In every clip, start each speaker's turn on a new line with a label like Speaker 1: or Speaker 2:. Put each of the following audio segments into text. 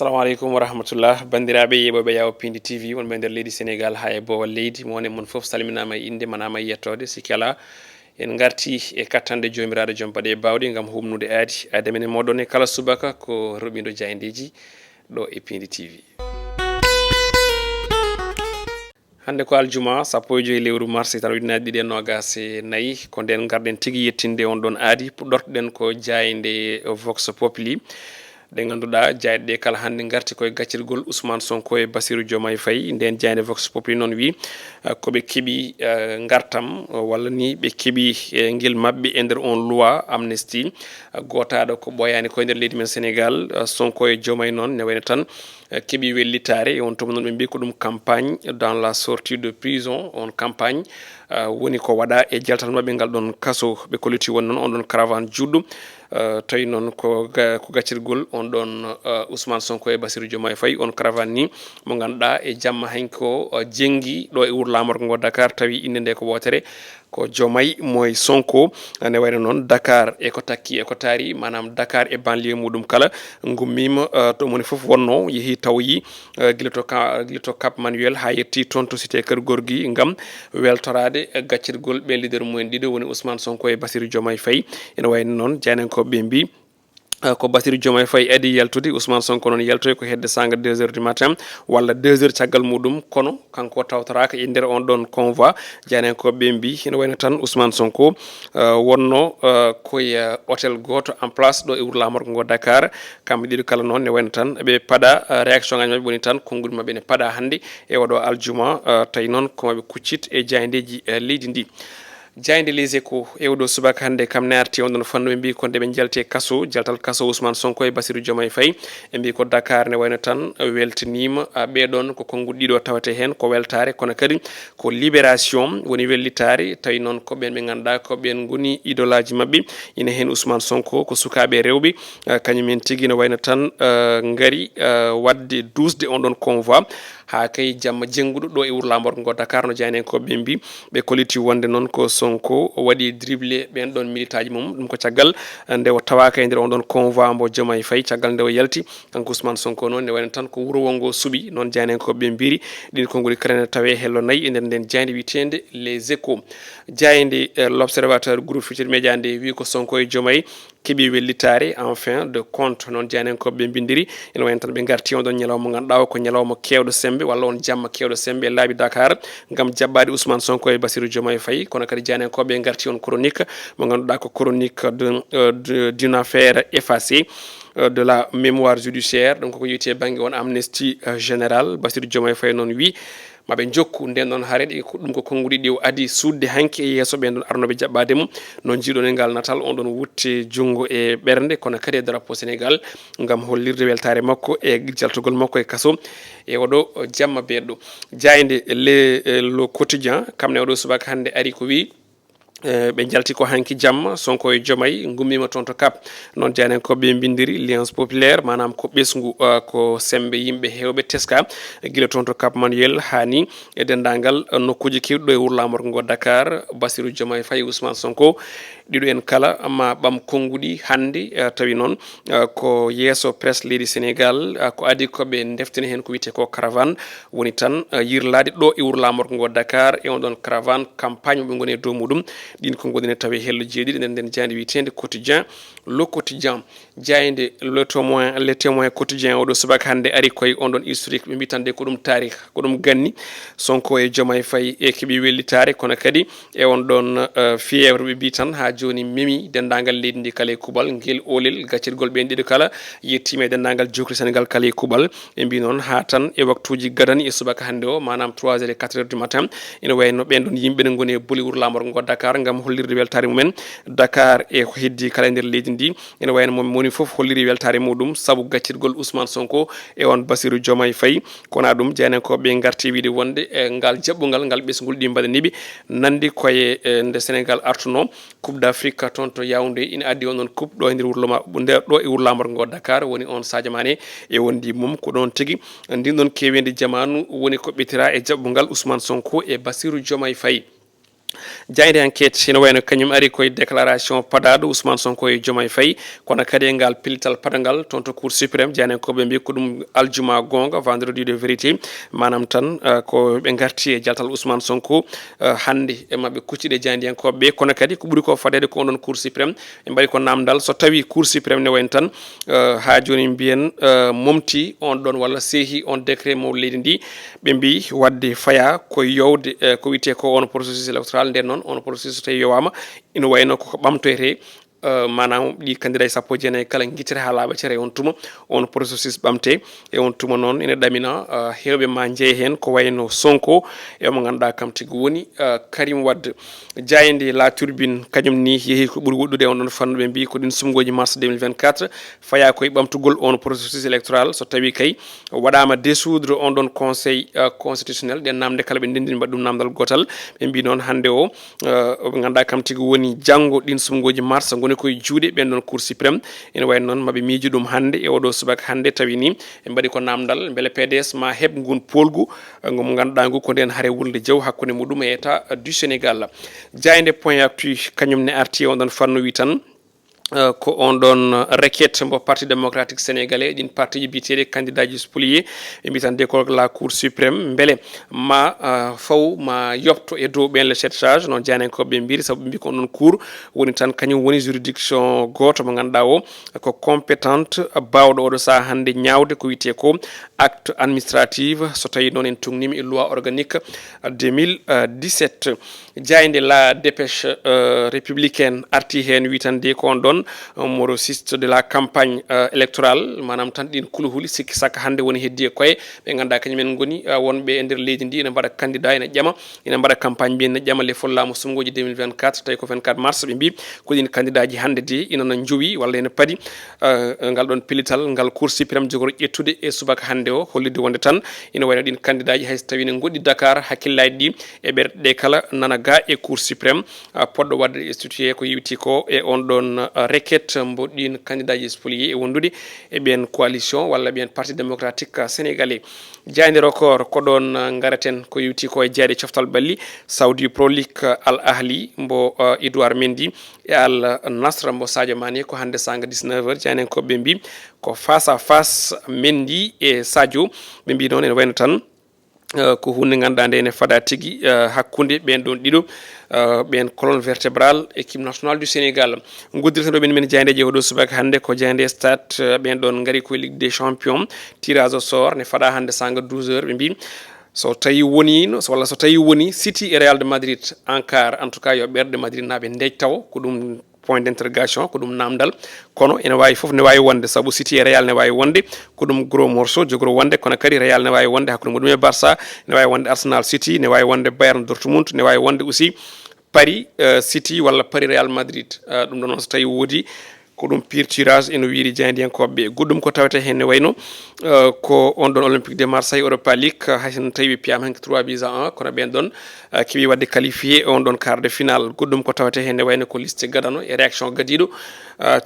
Speaker 1: assalamu alaikum wa rahmatullah bandiraɓe yeɓoɓe yawo Piindi TV wonɓe nder leydi Sénégal ha e bowal leydi mo woni mon foof salminama e inde manama e yettode sikki ala en garti e kattande jomiraɗo joom baɗe bawɗe gam humnude aadi men e moɗon e kala subaka ko roɓido jayndeji ɗo e Piindi TV. hande ko aljuma sappo e joyi lewru mars tan ujunnaje ɗiɗi e nogas e nayyi ko nden garɗen tigui yettinde on ɗon aadi puɗɗortoɗen ko jayde vox populi ɗe ganduɗa jayɗeɗe kala hande garti koye gaccirgol Ousmane Sonko e Bassirou Diomaye Faye nden jayde vox populi noon wi koɓe keeɓi gartam walla ni ɓe keeɓi guel mabɓe e nder on loi amnesty gotaɗo ko ɓoyani koye nder leydi men Sénégal Sonko e Diomaye noon ne wayno tan keeɓi wellitare on tuma noon ɓe mbi ko ɗum campagne dans la sortie de prison on campagne woni ko waɗa e jaltal mabɓe ngal ɗon kaso ɓe kolliti won noon on ɗon caravane juɗɗo tawi noon ko gaccirgol on ɗon Ousmane Sonko e Bassirou Diomaye Faye on caravane ni mo ganduɗa e jamma hanki ko jenggi ɗo e wuuro lamorgo ngo Dakar tawi inde nde ko wotere ko Diomaye moye Sonko ne wayno noon Dakar eko takki eko taari manam Dakar e banlieue muɗum kala gummima to moni foof wonno yeehi tawoyi guila to Cap Manuel ha yetti toon to cité Keur Gorgui gam weltorade gaccirgol ɓe leader mumen ɗiɗo woni Ousmane Sonko e Bassirou Diomaye Faye ene wayno noon janenkoɓe mbi ko Bassirou Diomaye Faye adi yaltude Ousmane Sonko noon yaltoy ko hedde sanga 2 heures du matin walla 2 heures caggal muɗum kono kanko tawtoraka e nder on ɗon convoi janenkoɓe mbi ene wayno tan Ousmane Sonko wonno koye hôtel goto en place ɗo e wuuro lamorgo ngo Dakar kamɓe ɗiɗo kala noon ne wayno tan ɓe paɗa réaction ngaji mabɓe woni tan konnguli mabɓe ne paɗa hande e oɗo aljuma tawi noon komaɓe kuccit e jayndeji leydi ndi. jayde les échos e oɗo subaka hande kam ne arti on ɗon fanno ɓe mbi ko nde ɓe jalte kaso jaltal kaso Ousmane Sonko e Bassirou Diomaye Faye ɓe mbi ko Dakar ne wayno tan weltanima ɓeɗon ko konnguli ɗiɗo tawate hen ko weltare kono kadi ko libération woni wellitare tawi noon ko ɓen ɓe ganduɗa ko ɓen goni idolaji mabɓe ina hen Ousmane Sonko ko sukaɓe rewɓe kañumen tigui ne wayno tan gaari wadde dusde on ɗon convoi ha kay jamma jengguɗo ɗo e wuuro lamorgo ngo Dakar no jani en ko ɓe mbi ɓe koliti wonde noon ko Sonko waɗi dribblé ɓen ɗon militaji mum ɗum ko caggal nde o tawaka e nder on ɗon convoi mbo Diomaye Faye caggal nde o yalti kanko Ousmane Sonko noon ne wayno tan ko wuuro wongo suuɓi noon jani en ko ɓe mbiri ɗin konngoli krene tawe hello nayyi e nder nden jayde witende les échos jayde l'observateur groupe Futurs Médias nde wi ko Sonko e Diomaye keeɓi wellitare en fin de compte noon janen koɓe bindiri ene wayno tan ɓe garti on ɗon ñalawma ganduɗa ko ñalawma kewɗo sembe walla on jamma kewɗo sembe e laabi Dakar gam jabbade Ousmane Sonko e Bassirou Diomaye Faye kono kadi janen koɓe garti on chronique mo ganduɗa ko chronique d'une affaire effacée de la mémoire judiciaire donc ko yite banggue on amnesty général Bassirou Diomaye Faye noon wi maɓe jokku nden ɗon haareɗe ɗum ko konnguli ɗi o adi sudde hanki e yesso ɓen ɗon arnoɓe jaɓɓade mum no jiiɗon e ngal natal on ɗon wutte junggo e ɓernde kono kadi e drapeau Sénégal gam hollirde weltare makko e jaltugol makko e kaso e oɗo jamma beɗɗo jayde le quotidien kamne oɗo subaka hande ari ko wi ɓe jalti ko hanki jamma Sonko e Diomaye gummima toon to Cap noon janen ko ɓe bindiri alliance populaire manam ko ɓesgu ko sembe yimɓe hewɓe teska guila toon to Cap Manuel hani e dendagal nokkuji kewɗi ɗo e wuuro lamorgo ngo Dakar Bassirou Diomaye Faye Ousmane Sonko ɗiɗo en kala amma ɓam konnguli hande tawi noon ko yesso presse leydi Sénégal ko adi koɓe deftini hen ko wiyete ko caravane woni tan yirlade ɗo e wuuro lamorgo ngo Dakar e on ɗon caravane campagne ɓe goni e dow muɗum ɗin ko gonɗen tawi hello jeeɗiɗi nden nden jayde witende quotidien le quotidien jayde le témoin quotidien oɗo subaka hande ari koye on ɗon historique ɓe mbi tan de ko ɗum tarih ko ɗum ganni Sonko e Diomaye Faye e keeɓi wellitare kono kadi e on ɗon fièvre ɓe mbi tan ha joni memi dendagal leydi ndi kala e kuuɓal guel olel gaccirgol ɓen ɗiɗo kala yettima e dendagal jokri Sénégal kala e kuuɓal ɓe mbi noon ha tan e waktuji gadani e subaka hande o manam 3 heures et 4 heures du matin ene wayno ɓen ɗon yimɓe ne goni e booli wuuro lamorgo ngo Dakar gam hollirde weltare mumen Dakar e ko heddi kala e nder leydi ndi ene wayno moom woni foof holliri weltare muɗum saabu gaccirgol Ousmane Sonko e on Bassirou Diomaye Faye kona ɗum janen ko ɓe garti wiide wonde e ngal jaɓɓugal ngal ɓesgol ɗi mbaɗaniɓe nandi koye nde Sénégal artuno coupe d'Afrique toon to Yaoundé ina addi on ɗon coupe ɗo e nder ɗo e wuuro lamorgo ngo Dakar woni on Sadio Mané e wondi mum ko ɗon tigui ndin ɗon kewede jamanu woni ko ɓetira e jaɓɓugal Ousmane Sonko e Bassirou Diomaye Faye jayde enquête ene wayno kañum ari koye déclaration padado Ousmane Sonko e Diomaye Faye kono kadi e ngal pilital padangal toon to cour suprême jani koɓe mbi ko ɗum aljuma gonga vendredi de vérité manam tan ko ɓe garti e jaltal Ousmane Sonko hande e mabɓe kucciɗe jandiyankoɓe kono kadi ko ɓuuri ko fadede ko onon cour suprême ɓe mbaɗi ko namdal so tawi cour suprême ne wayno tan ha joni mbiyen momti on ɗon walla seehi on décret mo leydi ndi ɓe mbi wadde faya ko yowde ko wiyete ko on processus électoral nden noon on processus so tawi yowama ina wayno koko ɓamtoyte manam ɗi candidat sappo jeenayyi kala guitere ha laaɓa cere on tuma on processus ɓamte e on tuma noon ina ɗamina hewɓe ma jeeye hen ko wayno Sonko e mo ganduɗa kam tigui woni Karim Wade jayede la turbine kañum ni yeehi ko ɓuuri woɗɗude on ɗon fannuɓe mbi ko ɗin sumgoji mars 2024 faya koye ɓamtugol on processus électoral so tawi kay waɗama dissoudre on ɗon conseil constitutionnel ɗen namde kala ɓe ndendini mbaɗa ɗum namdal gotal ɓe mbi noon hande o ɓe ganduɗa kam tigui woni janggo ɗin sumgoji mars goni koye juuɗe ɓen ɗon cour suprême ene wayno noon maaɓe miijo ɗum hande e oɗo subaka hande tawi ni ɓe mbaɗi ko namdal beele PDS ma heeb ngun polgu ngo ganduɗa ngu ko nden haare wulde jaw hakkude muɗum e état du Sénégal jayde point actu kañum ne arti on ɗon fanno wi tan ko on ɗon requête mbo parti démocratique sénégalais ɗin parti ji biteɗe candidat ji spolié ɓe mbi tan de ko la cour suprême beele ma faw ma yopto e dow ɓen le chef charge noon janenkoɓe mbiri saabu ɓe mbi ko on ɗon cour woni tan kañum woni juridiction goto mo ganduɗa o ko compétente bawɗo oɗo saaha hande ñawde ko wiyete ko acte administrative so tawi noon en tungnima e loi organique 2017 jayde la dépêche républicaine arti hen wi tan de ko on ɗon morosiste de la campagne électorale manam tan ɗin kuluhuli sikki saka hande woni heddi e koye ɓe ganduɗa kañumen goni wonɓe e nder leydi ndi ene mbaɗa candidat ene ƴama ene mbaɗa campagne mbiyen ne ƴama les follamu sumgoji 2024 tawi ko 24 mars ɓe mbi ko ɗin candidat ji hande de inana jowi walla ene paadi ngal ɗon pilital ngal cour suprême jogoro ƴettude e subaka hande o hollide wonde tan ina wayno ɗin candidat ji hayso tawi ne goɗɗi Dakar hakkillaji ɗi e ɓerɗe kala nana ga e cour suprême poɗɗo wadde institué ko yiwti ko e on ɗon requête mbo ɗin candidat ji spolié e wondude e ɓen coalition walla ɓen parti démocratique sénégalais jayde record ko ɗon garaten ko yiwti ko e jeeɗe coftal balli Saudi Pro League Al Ahli mbo Edouard Mendy e Al Nasr mbo Sadio Mané ko hande sanga 19h janen ko ɓe mbi ko face à face Mendy e Sadio ɓe mbi noon ene wayno tan ko hunde ganduɗa nde ene fada tigui hakkude ɓen ɗon ɗiɗo ɓen colonne vertébrale équipe nationale du Sénégal goddirten ɗo ɓen men jayndeje oɗo subaka hande ko jaynde stade ɓen ɗon gaari koye Ligue des champions tirage au sort ne faɗa hande sanga 12h ɓe mbi so tawi wonino walla so tawi woni City e Real de Madrid en quart en tout cas yo ɓerɗe Madrid naɓe ndej taw ko ɗum point d'interrogation ko ɗum namdal kono ene wawi foof ne wawi wonde saabu City e Real ne wawi wonde ko ɗum gros morceau jogoro wonde kono kadi Real ne wawi wonde hakkude muɗum e Barça ne wawi wonde Arsenal City ne wawi wonde Bayern Dortmund ne wawi wonde aussi Paris City walla Paris Real Madrid ɗum ɗon noon so tawi woodi ko ɗum pire tirage eno wiiri jayndiyankoɓe goɗɗum ko tawete hen ne wayno ko on ɗon Olympique de Marseille Europa League hayso tawi piyama hen ko 3-1 kono ɓen ɗon keeɓi wadde qualifié on ɗon quart de finale goɗɗum ko tawete hen ne wayno ko liste gadano e réaction gadiɗo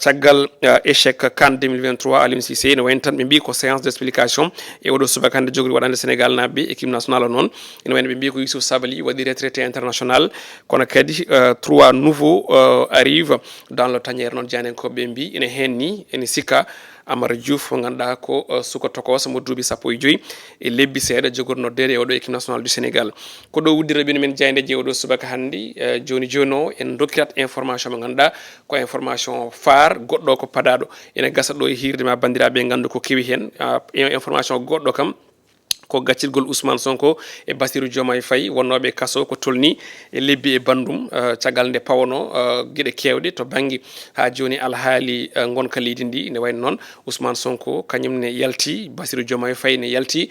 Speaker 1: caggal échec CAN 2023 Aliou Cissé ne wayno tan ɓe mbi ko séance d' explication e oɗo subaka hande jogori waɗande Sénégal nabɓe équipe nationale o noon ene wayno ɓe mbi ko Youssouf Sabaly waɗi retraité international kono kadi 3 nouveaux arrive dans le tanière noon janenkoɓe ɓe mbi ene hen ni ene sikka Amara Diouf mo ganduɗa ko suka tokoso mo duuɓi 15 e lebbi seeɗa jogorno dede e oɗo équipe nationale du Sénégal ko ɗo wuddira bino men jaydeje oɗo subaka hande joni joni o en dokkirat information mo ganduɗa ko information phare goɗɗo ko padaɗo ene gasa ɗo e hirde ma bandiraɓe gandu ko kewi hen information goɗɗo kam ko gaccirgol Ousmane Sonko e Bassirou Diomaye Faye wonnoɓe kaso ko tolni e lebbi e bandum caggal nde pawno gueɗe kewɗe to banggue ha joni alhaali gonka leydi ndi ne wayno noon Ousmane Sonko kañum ne yalti Bassirou Diomaye Faye ne yalti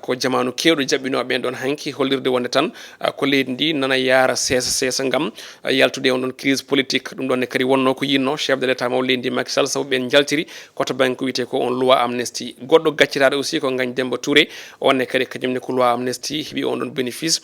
Speaker 1: ko jamanu kewɗo jaɓɓinoɓe ɓen ɗon hanki hollirde wonde tan ko leydi ndi nana yaara sesa gam yaltude on ɗon crise politique ɗum ɗon ne kadi wonno ko yinno chef de l' état maw leydi ndi Macky Sall saabu ɓen jaltiri koto banggue ko wiyete ko on loi amnesty goɗɗo gacciraɗo aussi ko Ngagne Demba Touré onne kadi kañumne ko loi amnesty heeɓi on ɗon bénéfice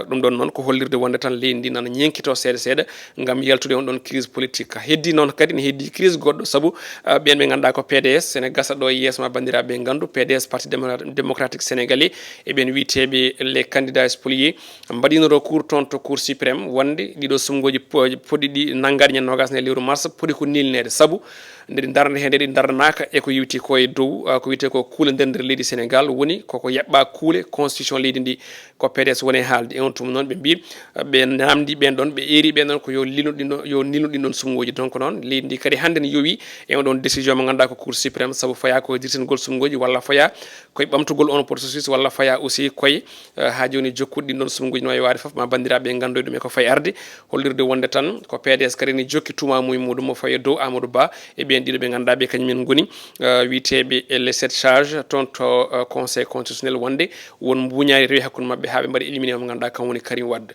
Speaker 1: ɗum ɗon noon ko hollirde wonde tan leydi ndi nana ñenkito seeɗa seeɗa gam yaltude on ɗon crise politique heddi noon kadi ne heddi crise goɗɗo saabu ɓen ɓe ganduɗa ko PDS ene gasa ɗo e yeeso ma bandiraɓe gandu PDS parti démocratique sénégalais eɓen witeɓe les candidats spoliés mbaɗino recours toon to cour suprême wonde ɗiɗo sumgoji poɗɗi ɗi naggaɗi ñande nogas ne lewru mars poɗi ko nilnede saabu ndeɗi darde hen ndeɗi dardanaka eko yewti ko e dow ko wiyete ko kuule nder nder leydi sénégal woni koko yaɓɓa kuule constitution leydi ndi ko PDS woni haalde e on tuma noon ɓe mbi ɓe namdi ɓen ɗon ɓe eri ɓen ɗon ko yo lilnu ɗin ɗon sumgoji donc noon leydi ndi kadi hande ne yowi e on ɗon décision mo ganduɗa ko cour suprême saabu faya koye dirtingol sumgoji walla faya koye ɓamtugol on processus walla faya aussi koye ha joni jokkude ɗin ɗon sumgoji no wawi wade foof ma bandiraɓe gandoy ɗum e ko fayi arde hollirde wonde tan ko PDS kadi ne jokki tumamuye muɗum mo faye dow Amadou Ba e ɓen ɗiɗo ɓe ganduɗa ɓe kañumen goni witeɓe les 7 charge toon to conseil constitutionnel wonde won buñari rewi hakkude mabɓe ha ɓe mbaɗi éliminé mo ganduɗa kam woni Karim Wade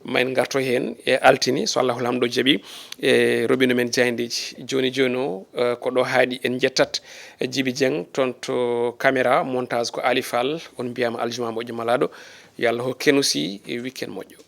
Speaker 1: ma en garto hen e altini so Allahu hamdo jaaɓi e robinet men jayndeji joni joni o ko ɗo haaɗi en jettat Djiby Dieng toon to caméra montage ko Ali Fall on mbiyama aljuma moƴƴo malaɗo yo Allah hokkenu si week-end moƴƴo.